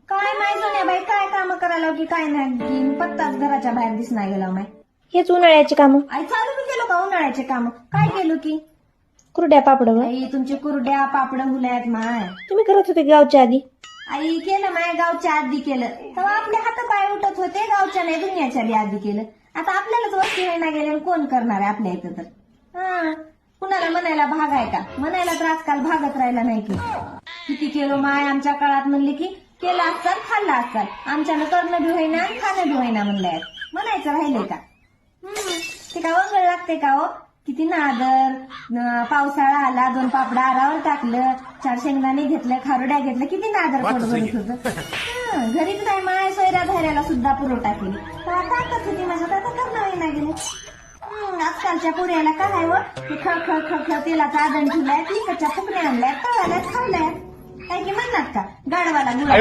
काय नाही जुन्या बाई, काय काम करायला की काय नाही की पत्ताच घराच्या बाहेर दिसणार गेला माय. हेच उन्हाळ्याची कामं. आई चालू मी केलो का उन्हाळ्याचे काम? काय केलो की? कुरड्या पापड व. आई तुमची कुरड्या पापड हुल्यात माय. तुम्ही करत होते गावच्या आधी. आई केलं माय गावच्या आधी केलं, तेव्हा आपले हात पाय उठत होते, गावच्या नाही दुनियाच्या बी आधी केलं. आता आपल्यालाच वस्ती होईना गेले, कोण करणार आहे आपल्या इथं तर. हा कुणाला म्हणायला भाग आहे का? म्हणायला तर आजकाल भागत राहिला नाही की. किती केलो माय आमच्या काळात म्हणले की केलं असतात खाल्लं असतात, आमच्यानं करणं बी होईना आणि खाणं बी होईना म्हणलंय. म्हणायचं राहिलंय का? ते का वगळ लागते का हो? किती नादर. पावसाळा आला, 2 पापडा आरावर टाकलं, 4 शेंगदाणे घेतलं, खारोड्या घेतलं, किती नादर पोट भरत होतं. घरीच नाही माय सोयऱ्या धाऱ्याला सुद्धा पुरवठा केली. ताकद होती माझ्यात, आता करणं होईना गेले. आजकालच्या पोऱ्याला काय आहे व? खळ खळ खळ खळ तेलाचा आदन ठेवलाय, तिखटच्या फुकण्या आणल्यात, तळाल्यात, खाल्ल्यात. काय की म्हणणार का गाडवाला गुळा.